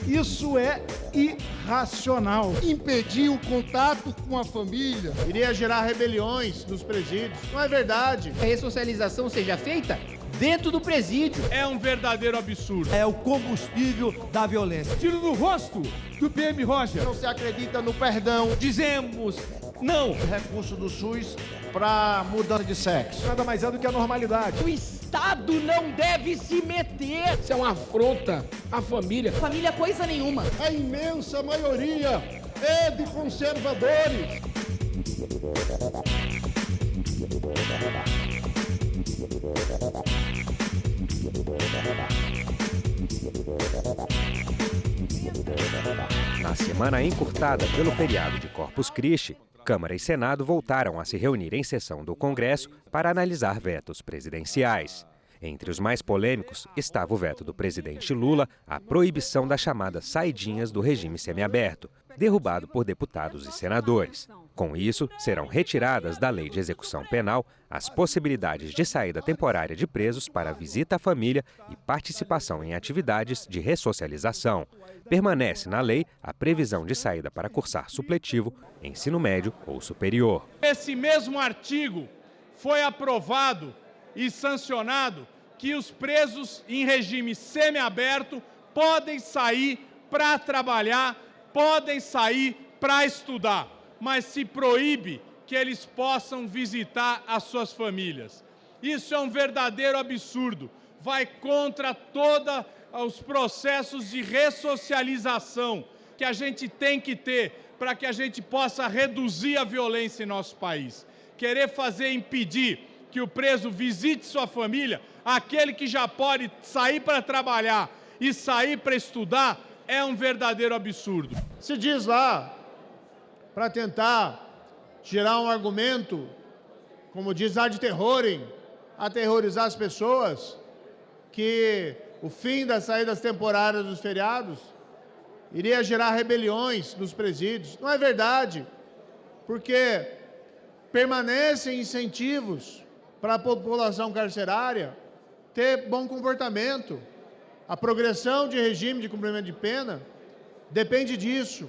Isso é irracional. Impedir o contato com a família iria gerar rebeliões nos presídios. Não é verdade. A ressocialização seja feita dentro do presídio. É um verdadeiro absurdo. É o combustível da violência. Tiro no rosto do PM Roger. Não se acredita no perdão. Dizemos não. Recurso do SUS para mudança de sexo. Nada mais é do que a normalidade. O Estado não deve se meter. Isso é uma afronta à família. Família coisa nenhuma. A imensa maioria é de conservadores. Na semana encurtada pelo feriado de Corpus Christi, Câmara e Senado voltaram a se reunir em sessão do Congresso para analisar vetos presidenciais. Entre os mais polêmicos estava o veto do presidente Lula à proibição das chamadas saidinhas do regime semiaberto, derrubado por deputados e senadores. Com isso, serão retiradas da Lei de Execução Penal as possibilidades de saída temporária de presos para visita à família e participação em atividades de ressocialização. Permanece na lei a previsão de saída para cursar supletivo, ensino médio ou superior. Esse mesmo artigo foi aprovado e sancionado que os presos em regime semiaberto podem sair para trabalhar, podem sair para estudar, mas se proíbe que eles possam visitar as suas famílias. Isso é um verdadeiro absurdo, vai contra todos os processos de ressocialização que a gente tem que ter para que a gente possa reduzir a violência em nosso país. Querer impedir que o preso visite sua família, aquele que já pode sair para trabalhar e sair para estudar, é um verdadeiro absurdo. Se diz lá, para tentar gerar um argumento, como diz ad terrorem, aterrorizar as pessoas, que o fim das saídas temporárias dos feriados iria gerar rebeliões nos presídios. Não é verdade, porque permanecem incentivos para a população carcerária ter bom comportamento. A progressão de regime de cumprimento de pena depende disso.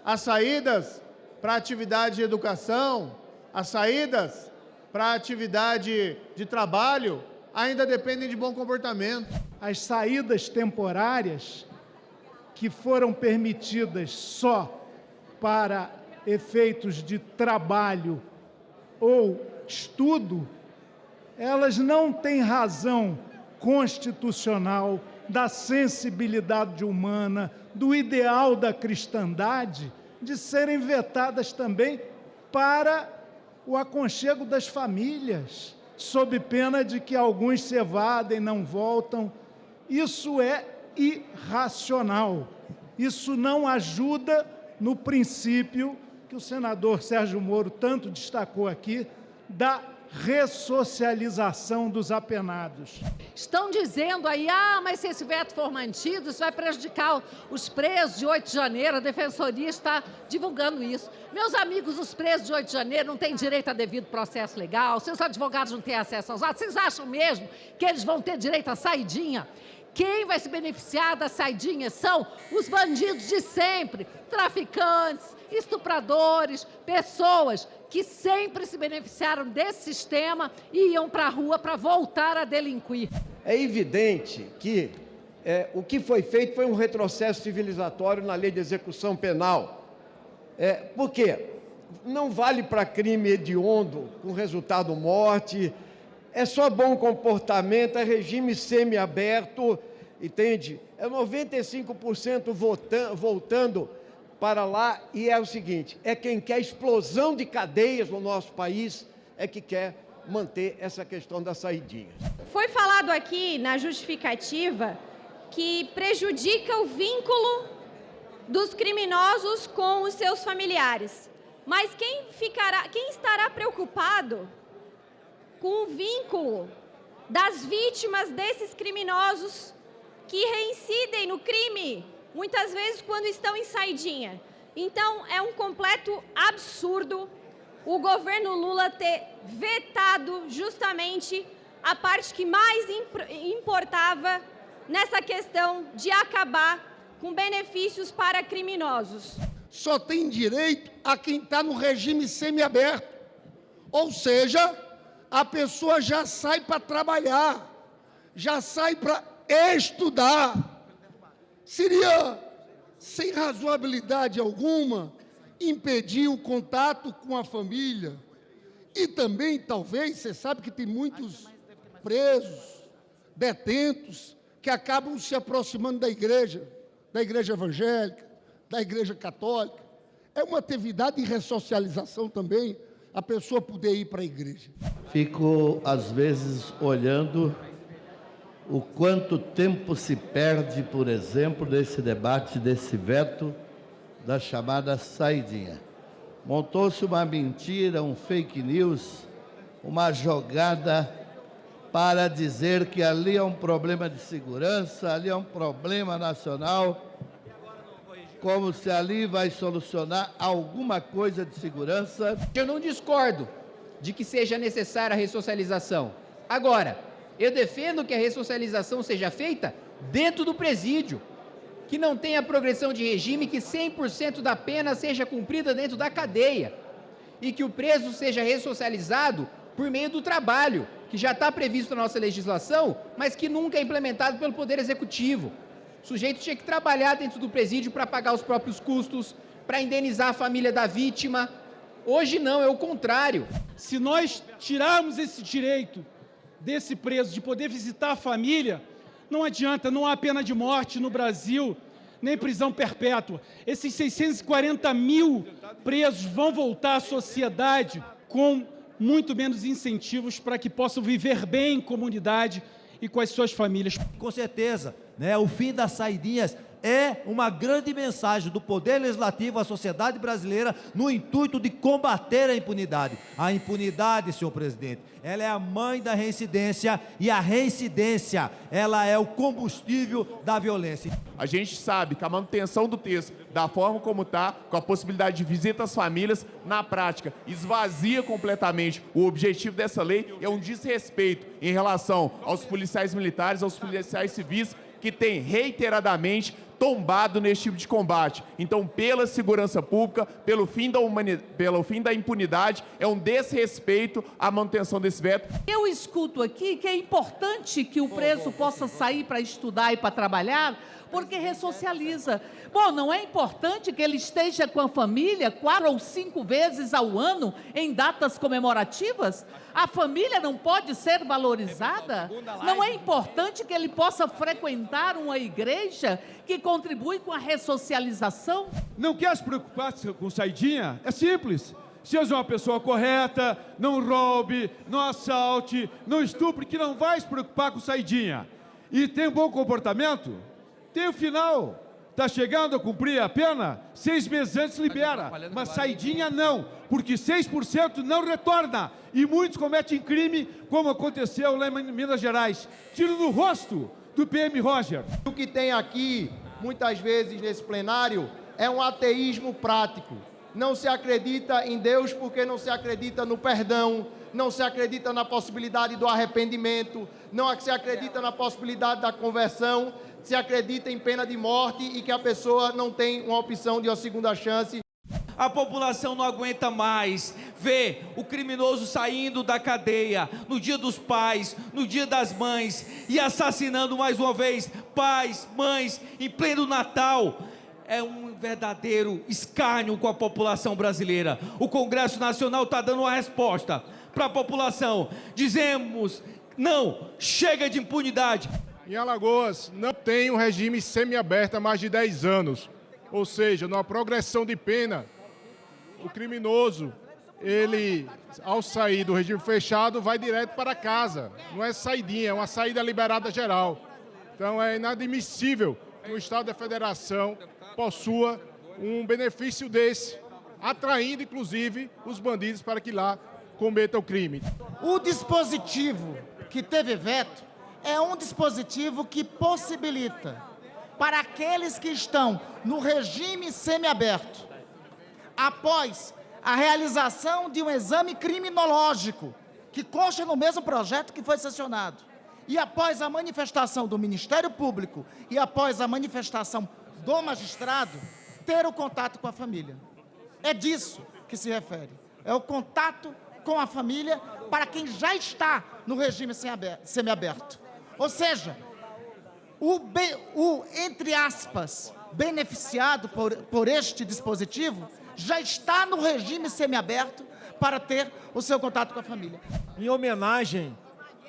As saídas para atividade de educação, as saídas para atividade de trabalho ainda dependem de bom comportamento. As saídas temporárias que foram permitidas só para efeitos de trabalho ou estudo, elas não têm razão constitucional da sensibilidade humana, do ideal da cristandade, de serem vetadas também para o aconchego das famílias, sob pena de que alguns se evadem, não voltam. Isso é irracional. Isso não ajuda no princípio que o senador Sérgio Moro tanto destacou aqui, da ressocialização dos apenados. Estão dizendo aí, mas se esse veto for mantido, isso vai prejudicar os presos de 8 de janeiro, a Defensoria está divulgando isso. Meus amigos, os presos de 8 de janeiro não têm direito a devido processo legal, seus advogados não têm acesso aos atos, vocês acham mesmo que eles vão ter direito à saidinha? Quem vai se beneficiar da saidinha são os bandidos de sempre, traficantes, estupradores, pessoas que sempre se beneficiaram desse sistema e iam para a rua para voltar a delinquir. É evidente que o que foi feito foi um retrocesso civilizatório na lei de execução penal. Por quê? Não vale para crime hediondo com resultado morte, é só bom comportamento, é regime semiaberto, entende? É 95% voltando para lá, e é o seguinte, é quem quer explosão de cadeias no nosso país, é que quer manter essa questão da saidinha. Foi falado aqui na justificativa que prejudica o vínculo dos criminosos com os seus familiares. Mas quem estará preocupado com o vínculo das vítimas desses criminosos que reincidem no crime, muitas vezes quando estão em saidinha? Então, é um completo absurdo o governo Lula ter vetado justamente a parte que mais importava nessa questão de acabar com benefícios para criminosos. Só tem direito a quem está no regime semiaberto. Ou seja, a pessoa já sai para trabalhar, já sai para estudar. Seria, sem razoabilidade alguma, impedir o contato com a família. E também, talvez, você sabe que tem muitos presos, detentos, que acabam se aproximando da igreja evangélica, da igreja católica. É uma atividade de ressocialização também, a pessoa poder ir para a igreja. Fico, às vezes, olhando o quanto tempo se perde, por exemplo, nesse debate, desse veto da chamada saidinha. Montou-se uma mentira, um fake news, uma jogada para dizer que ali é um problema de segurança, ali é um problema nacional, como se ali vai solucionar alguma coisa de segurança. Eu não discordo de que seja necessária a ressocialização. Agora, eu defendo que a ressocialização seja feita dentro do presídio, que não tenha progressão de regime, que 100% da pena seja cumprida dentro da cadeia e que o preso seja ressocializado por meio do trabalho, que já está previsto na nossa legislação, mas que nunca é implementado pelo Poder Executivo. O sujeito tinha que trabalhar dentro do presídio para pagar os próprios custos, para indenizar a família da vítima. Hoje não, é o contrário. Se nós tirarmos esse direito desse preso de poder visitar a família, não adianta, não há pena de morte no Brasil, nem prisão perpétua. Esses 640 mil presos vão voltar à sociedade com muito menos incentivos para que possam viver bem em comunidade e com as suas famílias. Com certeza, né, o fim das saidinhas é uma grande mensagem do Poder Legislativo à sociedade brasileira no intuito de combater a impunidade. A impunidade, senhor presidente, ela é a mãe da reincidência e a reincidência, ela é o combustível da violência. A gente sabe que a manutenção do texto, da forma como está, com a possibilidade de visita às famílias, na prática, esvazia completamente o objetivo dessa lei, é um desrespeito em relação aos policiais militares, aos policiais civis, que tem reiteradamente tombado nesse tipo de combate. Então, pela segurança pública, pelo fim da impunidade, é um desrespeito à manutenção desse veto. Eu escuto aqui que é importante que o preso possa sair para estudar e para trabalhar, porque ressocializa. Bom, não é importante que ele esteja com a família 4 ou 5 vezes ao ano em datas comemorativas? A família não pode ser valorizada? Não é importante que ele possa frequentar uma igreja que contribui com a ressocialização? Não quer se preocupar com saidinha? É simples. Seja uma pessoa correta, não roube, não assalte, não estupre, que não vai se preocupar com saidinha. E tem um bom comportamento? Tem o final. Está chegando a cumprir a pena? 6 meses antes libera. Mas saidinha não, porque 6% não retorna. E muitos cometem crime, como aconteceu lá em Minas Gerais. Tiro no rosto do PM Roger. O que tem aqui, muitas vezes, nesse plenário, é um ateísmo prático. Não se acredita em Deus porque não se acredita no perdão, não se acredita na possibilidade do arrependimento, não se acredita na possibilidade da conversão, se acredita em pena de morte e que a pessoa não tem uma opção de uma segunda chance. A população não aguenta mais ver o criminoso saindo da cadeia no dia dos pais, no dia das mães e assassinando mais uma vez pais, mães, em pleno Natal. É um verdadeiro escárnio com a população brasileira. O Congresso Nacional está dando uma resposta para a população. Dizemos, não, chega de impunidade. Em Alagoas, não tem um regime semiaberto há mais de 10 anos. Ou seja, numa progressão de pena, o criminoso, ele, ao sair do regime fechado, vai direto para casa. Não é saidinha, é uma saída liberada geral. Então, é inadmissível que o Estado da Federação possua um benefício desse, atraindo, inclusive, os bandidos para que lá cometam o crime. O dispositivo que teve veto é um dispositivo que possibilita para aqueles que estão no regime semiaberto, após a realização de um exame criminológico, que consta no mesmo projeto que foi sancionado. E após a manifestação do Ministério Público e após a manifestação do magistrado, ter o contato com a família. É disso que se refere. É o contato com a família para quem já está no regime semiaberto. Ou seja, entre aspas, beneficiado por este dispositivo já está no regime semiaberto para ter o seu contato com a família. Em homenagem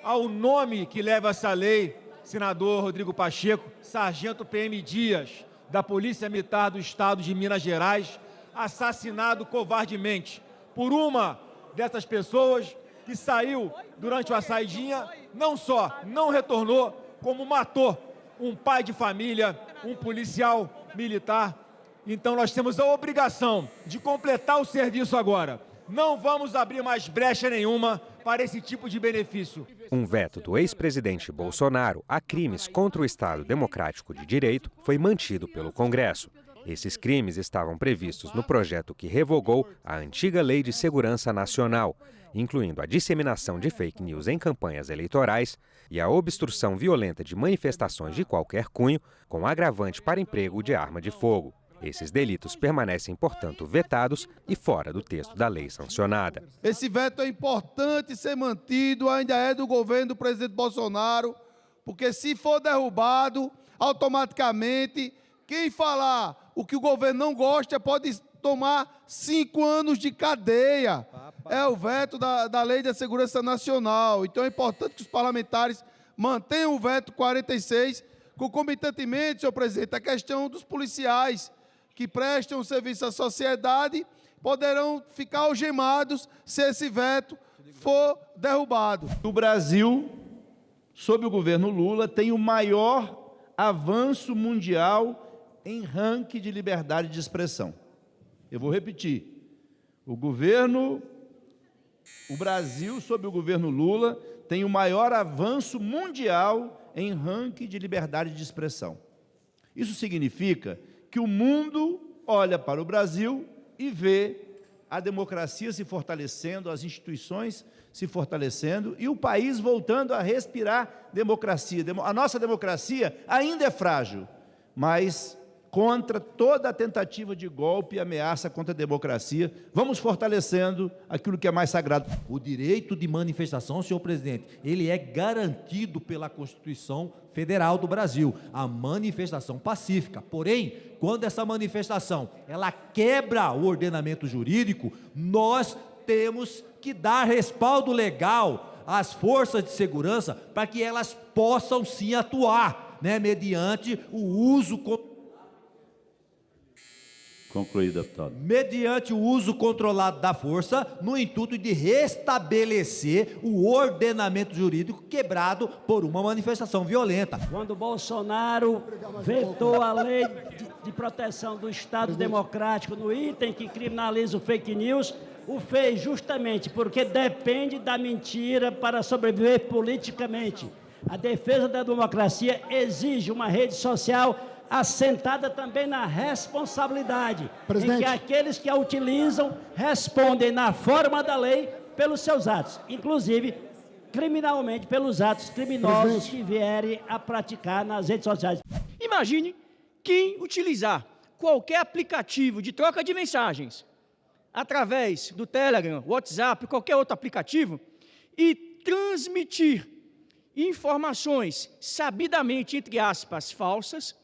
ao nome que leva essa lei, senador Rodrigo Pacheco, sargento PM Dias, da Polícia Militar do Estado de Minas Gerais, assassinado covardemente por uma dessas pessoas que saiu durante uma saidinha, não só não retornou, como matou um pai de família, um policial militar. Então nós temos a obrigação de completar o serviço agora. Não vamos abrir mais brecha nenhuma para esse tipo de benefício. Um veto do ex-presidente Bolsonaro a crimes contra o Estado Democrático de Direito foi mantido pelo Congresso. Esses crimes estavam previstos no projeto que revogou a antiga Lei de Segurança Nacional, incluindo a disseminação de fake news em campanhas eleitorais e a obstrução violenta de manifestações de qualquer cunho, com agravante para emprego de arma de fogo. Esses delitos permanecem, portanto, vetados e fora do texto da lei sancionada. Esse veto é importante ser mantido, ainda é do governo do presidente Bolsonaro, porque se for derrubado, automaticamente, quem falar o que o governo não gosta pode tomar 5 anos de cadeia. É o veto da Lei da Segurança Nacional. Então é importante que os parlamentares mantenham o veto 46, concomitantemente, senhor presidente, a questão dos policiais que prestam serviço à sociedade poderão ficar algemados se esse veto for derrubado. O Brasil, sob o governo Lula, tem o maior avanço mundial em ranking de liberdade de expressão. Eu vou repetir. O Brasil, sob o governo Lula, tem o maior avanço mundial em ranking de liberdade de expressão. Isso significa que o mundo olha para o Brasil e vê a democracia se fortalecendo, as instituições se fortalecendo e o país voltando a respirar democracia. A nossa democracia ainda é frágil, mas contra toda a tentativa de golpe e ameaça contra a democracia, vamos fortalecendo aquilo que é mais sagrado. O direito de manifestação, senhor presidente, ele é garantido pela Constituição Federal do Brasil, a manifestação pacífica. Porém, quando essa manifestação ela quebra o ordenamento jurídico, nós temos que dar respaldo legal às forças de segurança para que elas possam sim atuar, mediante o uso Concluído, deputado. Mediante o uso controlado da força, no intuito de restabelecer o ordenamento jurídico quebrado por uma manifestação violenta. Quando Bolsonaro vetou a lei de proteção do Estado Democrático no item que criminaliza o fake news, o fez justamente porque depende da mentira para sobreviver politicamente. A defesa da democracia exige uma rede social assentada também na responsabilidade, em que aqueles que a utilizam respondem na forma da lei pelos seus atos, inclusive criminalmente pelos atos criminosos que vierem a praticar nas redes sociais. Imagine quem utilizar qualquer aplicativo de troca de mensagens através do Telegram, WhatsApp, qualquer outro aplicativo e transmitir informações sabidamente, entre aspas, falsas,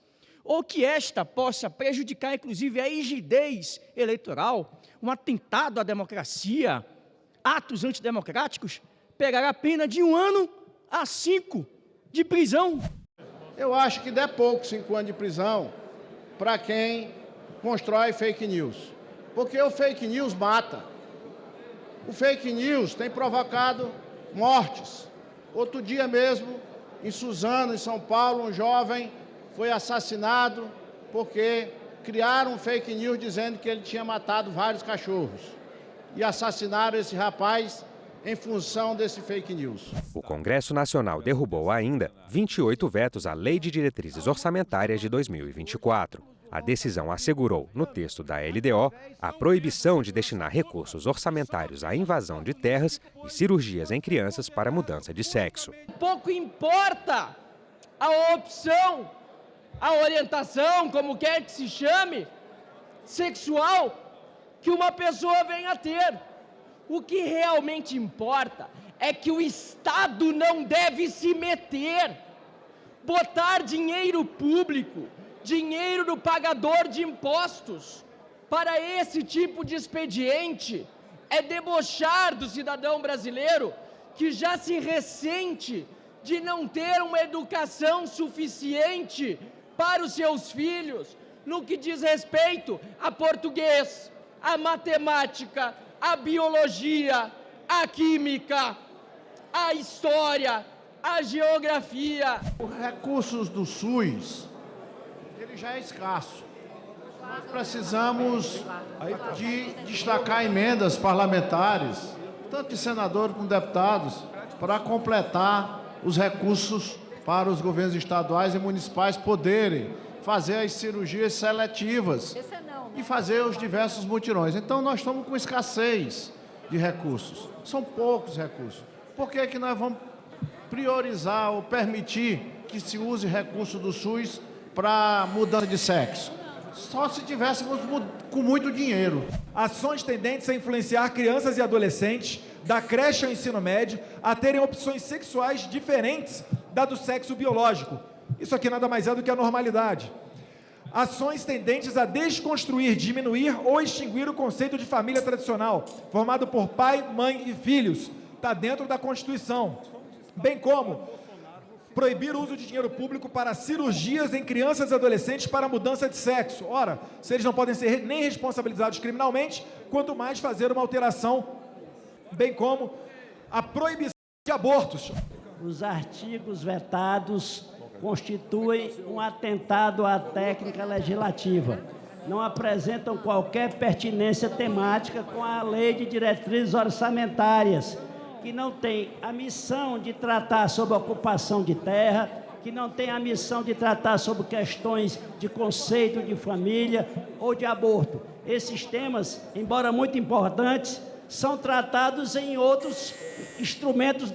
ou que esta possa prejudicar, inclusive, a rigidez eleitoral, um atentado à democracia, atos antidemocráticos, pegará a pena de 1 ano a 5 de prisão. Eu acho que der pouco 5 anos de prisão para quem constrói fake news. Porque o fake news mata. O fake news tem provocado mortes. Outro dia mesmo, em Suzano, em São Paulo, um jovem foi assassinado porque criaram um fake news dizendo que ele tinha matado vários cachorros. E assassinaram esse rapaz em função desse fake news. O Congresso Nacional derrubou ainda 28 vetos à Lei de Diretrizes Orçamentárias de 2024. A decisão assegurou, no texto da LDO, a proibição de destinar recursos orçamentários à invasão de terras e cirurgias em crianças para mudança de sexo. Pouco importa a opção, a orientação, como quer que se chame, sexual que uma pessoa venha a ter. O que realmente importa é que o Estado não deve se meter, botar dinheiro público, dinheiro do pagador de impostos para esse tipo de expediente é debochar do cidadão brasileiro que já se ressente de não ter uma educação suficiente para os seus filhos no que diz respeito a português, a matemática, a biologia, a química, a história, a geografia. Os recursos do SUS, ele já é escasso. Nós precisamos de destacar emendas parlamentares, tanto de senadores como deputados, para completar os recursos para os governos estaduais e municipais poderem fazer as cirurgias seletivas e fazer os diversos mutirões. Então, nós estamos com escassez de recursos. São poucos recursos. Por que que nós vamos priorizar ou permitir que se use recurso do SUS para mudança de sexo? Só se tivéssemos com muito dinheiro. Ações tendentes a influenciar crianças e adolescentes, da creche ao ensino médio, a terem opções sexuais diferentes da do sexo biológico. Isso aqui nada mais é do que a normalidade. Ações tendentes a desconstruir, diminuir ou extinguir o conceito de família tradicional, formado por pai, mãe e filhos. Está dentro da Constituição. Bem como proibir o uso de dinheiro público para cirurgias em crianças e adolescentes para mudança de sexo. Ora, se eles não podem ser nem responsabilizados criminalmente, quanto mais fazer uma alteração, bem como a proibição de abortos. Os artigos vetados constituem um atentado à técnica legislativa. Não apresentam qualquer pertinência temática com a Lei de Diretrizes Orçamentárias, que não tem a missão de tratar sobre a ocupação de terra, que não tem a missão de tratar sobre questões de conceito de família ou de aborto. Esses temas, embora muito importantes, são tratados em outros instrumentos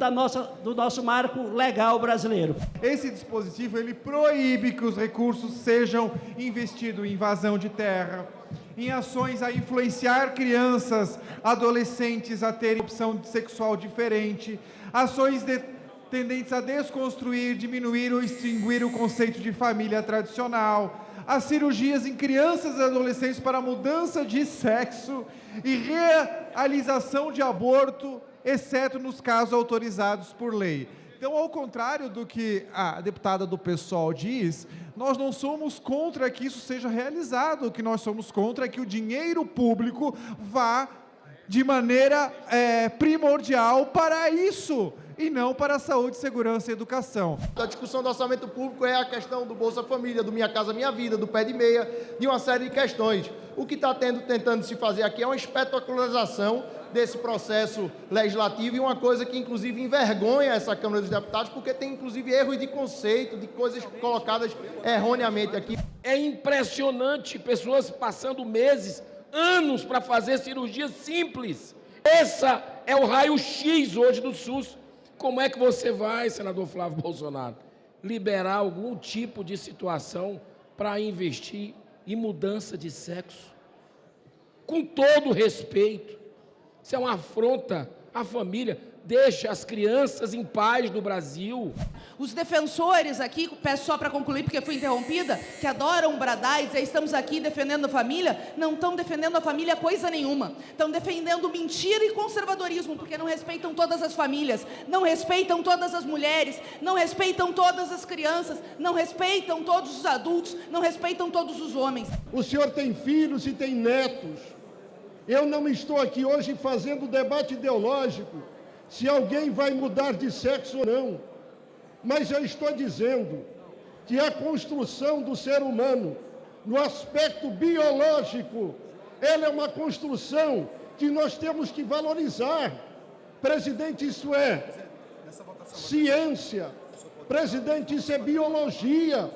do nosso marco legal brasileiro. Esse dispositivo, ele proíbe que os recursos sejam investidos em invasão de terra, em ações a influenciar crianças, adolescentes a terem opção sexual diferente, ações tendentes a desconstruir, diminuir ou extinguir o conceito de família tradicional, as cirurgias em crianças e adolescentes para mudança de sexo e realização de aborto, exceto nos casos autorizados por lei. Então, ao contrário do que a deputada do PSOL diz, nós não somos contra que isso seja realizado, o que nós somos contra é que o dinheiro público vá de maneira primordial para isso, e não para a saúde, segurança e educação. A discussão do orçamento público é a questão do Bolsa Família, do Minha Casa Minha Vida, do Pé de Meia, de uma série de questões. O que está tentando se fazer aqui é uma espetacularização desse processo legislativo e uma coisa que, inclusive, envergonha essa Câmara dos Deputados, porque tem, inclusive, erros de conceito, de coisas colocadas erroneamente aqui. É impressionante, pessoas passando meses, anos para fazer cirurgia simples. Essa é o raio-x hoje do SUS. Como é que você vai, senador Flávio Bolsonaro, liberar algum tipo de situação para investir em mudança de sexo? Com todo respeito, isso é uma afronta à família. Deixa as crianças em paz no Brasil. Os defensores aqui, peço só para concluir porque fui interrompida, que adoram bradar e dizer estamos aqui defendendo a família, não estão defendendo a família coisa nenhuma. Estão defendendo mentira e conservadorismo, porque não respeitam todas as famílias, não respeitam todas as mulheres, não respeitam todas as crianças, não respeitam todos os adultos, não respeitam todos os homens. O senhor tem filhos e tem netos. Eu não estou aqui hoje fazendo debate ideológico se alguém vai mudar de sexo ou não, mas eu estou dizendo que a construção do ser humano, no aspecto biológico, ela é uma construção que nós temos que valorizar. Presidente, isso é ciência. Presidente, isso é biologia.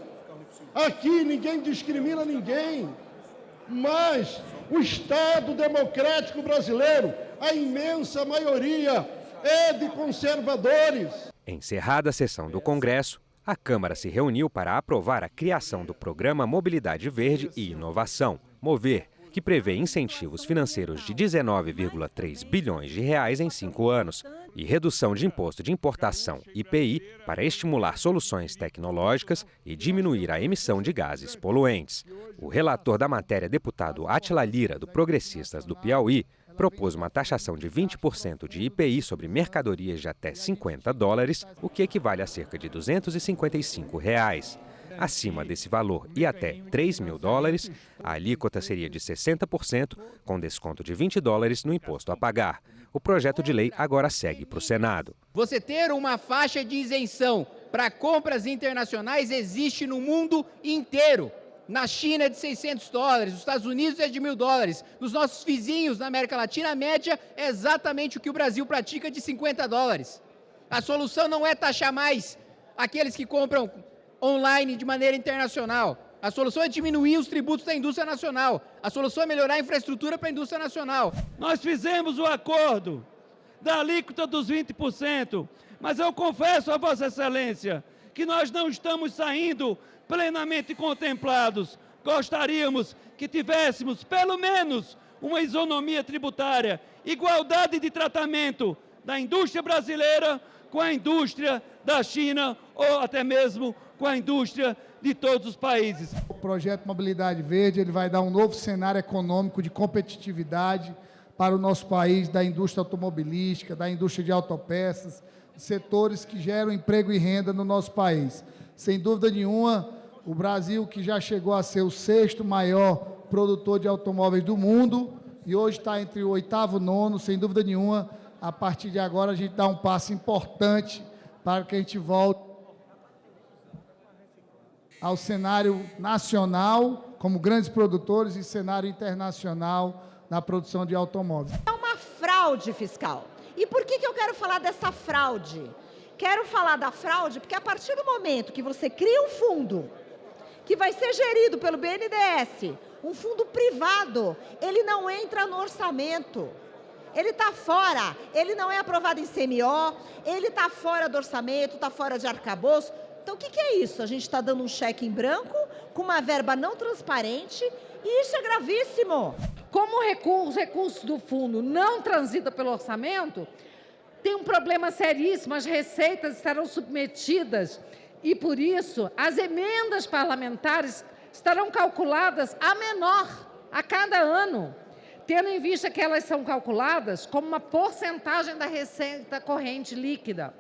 Aqui ninguém discrimina ninguém, mas o Estado democrático brasileiro, a imensa maioria, é de conservadores. Encerrada a sessão do Congresso, a Câmara se reuniu para aprovar a criação do Programa Mobilidade Verde e Inovação, MOVER, que prevê incentivos financeiros de 19,3 bilhões de reais em 5 anos e redução de imposto de importação, IPI, para estimular soluções tecnológicas e diminuir a emissão de gases poluentes. O relator da matéria, deputado Átila Lira, do Progressistas do Piauí, propôs uma taxação de 20% de IPI sobre mercadorias de até $50, o que equivale a cerca de R$ 255. Acima desse valor e até $3.000, a alíquota seria de 60%, com desconto de $20 no imposto a pagar. O projeto de lei agora segue para o Senado. Você ter uma faixa de isenção para compras internacionais existe no mundo inteiro. Na China é de $600, nos Estados Unidos é de $1.000. Nos nossos vizinhos na América Latina, a média é exatamente o que o Brasil pratica, de $50. A solução não é taxar mais aqueles que compram online de maneira internacional. A solução é diminuir os tributos da indústria nacional. A solução é melhorar a infraestrutura para a indústria nacional. Nós fizemos o acordo da alíquota dos 20%, mas eu confesso a Vossa Excelência que nós não estamos saindo plenamente contemplados. Gostaríamos que tivéssemos, pelo menos, uma isonomia tributária, igualdade de tratamento da indústria brasileira com a indústria da China ou até mesmo com a indústria de todos os países. O projeto Mobilidade Verde ele vai dar um novo cenário econômico de competitividade para o nosso país, da indústria automobilística, da indústria de autopeças, setores que geram emprego e renda no nosso país. Sem dúvida nenhuma, o Brasil, que já chegou a ser o 6º maior produtor de automóveis do mundo, e hoje está entre o 8º e 9º, sem dúvida nenhuma, a partir de agora a gente dá um passo importante para que a gente volte ao cenário nacional, como grandes produtores, e cenário internacional na produção de automóveis. É uma fraude fiscal. E por que eu quero falar dessa fraude? Quero falar da fraude porque a partir do momento que você cria um fundo que vai ser gerido pelo BNDES, um fundo privado, ele não entra no orçamento. Ele está fora, ele não é aprovado em CMO, ele está fora do orçamento, está fora de arcabouço. Então, o que é isso? A gente está dando um cheque em branco, com uma verba não transparente, e isso é gravíssimo. Como os recursos do fundo não transitam pelo orçamento, tem um problema seríssimo, as receitas estarão submetidas e, por isso, as emendas parlamentares estarão calculadas a menor a cada ano, tendo em vista que elas são calculadas como uma porcentagem da receita corrente líquida.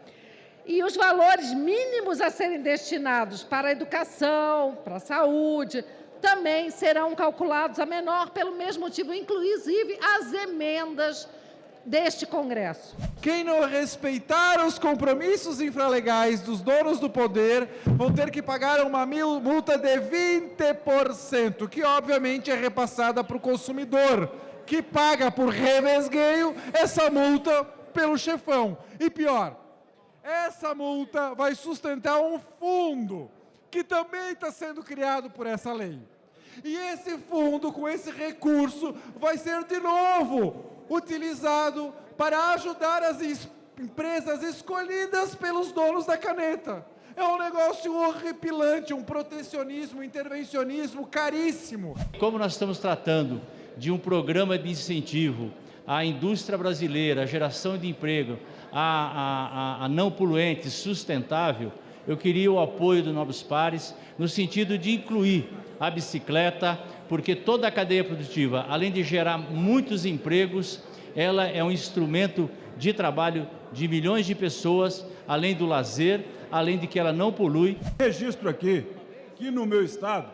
E os valores mínimos a serem destinados para a educação, para a saúde, também serão calculados a menor pelo mesmo motivo, inclusive as emendas deste Congresso. Quem não respeitar os compromissos infralegais dos donos do poder vão ter que pagar uma multa de 20%, que obviamente é repassada para o consumidor, que paga por revesgueio essa multa pelo chefão. E pior, essa multa vai sustentar um fundo que também está sendo criado por essa lei. E esse fundo, com esse recurso, vai ser de novo utilizado para ajudar as empresas escolhidas pelos donos da caneta. É um negócio horripilante, um protecionismo, um intervencionismo caríssimo. Como nós estamos tratando de um programa de incentivo à indústria brasileira, à geração de emprego, a não poluente, sustentável, eu queria o apoio do Novos Pares no sentido de incluir a bicicleta, porque toda a cadeia produtiva, além de gerar muitos empregos, ela é um instrumento de trabalho de milhões de pessoas, além do lazer, além de que ela não polui. Registro aqui que no meu estado,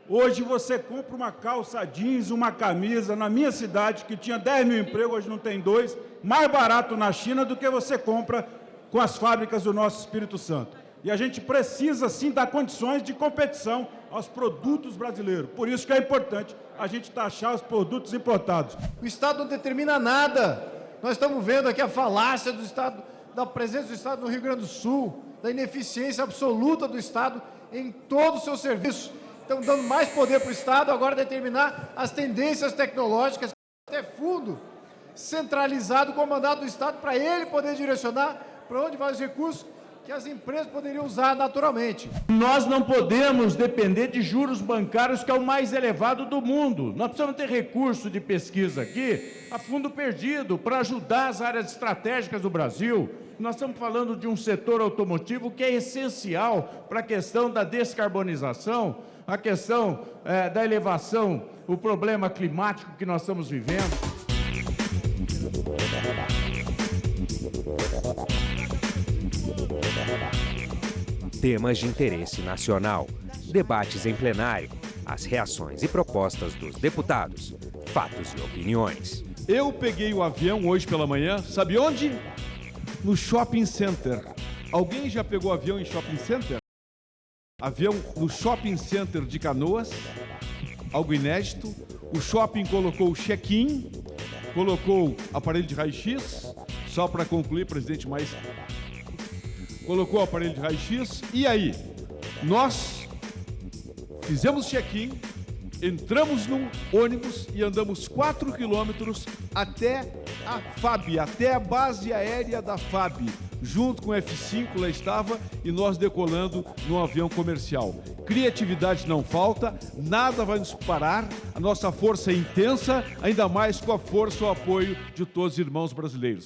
hoje você compra uma calça jeans, uma camisa, na minha cidade, que tinha 10 mil empregos, hoje não tem 2, mais barato na China do que você compra com as fábricas do nosso Espírito Santo. E a gente precisa, sim, dar condições de competição aos produtos brasileiros. Por isso que é importante a gente taxar os produtos importados. O Estado não determina nada. Nós estamos vendo aqui a falácia do Estado, da presença do Estado no Rio Grande do Sul, da ineficiência absoluta do Estado em todos os seus serviços. estamos dando mais poder para o Estado, agora determinar as tendências tecnológicas, até fundo centralizado, comandado do Estado, para ele poder direcionar para onde vai os recursos que as empresas poderiam usar naturalmente. Nós não podemos depender de juros bancários, que é o mais elevado do mundo. Nós precisamos ter recurso de pesquisa aqui a fundo perdido para ajudar as áreas estratégicas do Brasil. Nós estamos falando de um setor automotivo que é essencial para a questão da descarbonização, a questão da elevação, o problema climático que nós estamos vivendo. Temas de interesse nacional, debates em plenário, as reações e propostas dos deputados, fatos e opiniões. Eu peguei o avião hoje pela manhã, sabe onde? No Shopping Center. Alguém já pegou avião em Shopping Center? Avião no Shopping Center de Canoas, algo inédito. O shopping colocou o check-in, colocou aparelho de raio-x, só para concluir, presidente, mais... Colocou o aparelho de raio-x, e aí? Nós fizemos check-in, entramos num ônibus e andamos 4 quilômetros até a FAB, até a base aérea da FAB. Junto com o F-5 lá estava, e nós decolando num avião comercial. Criatividade não falta, nada vai nos parar, a nossa força é intensa, ainda mais com a força e o apoio de todos os irmãos brasileiros.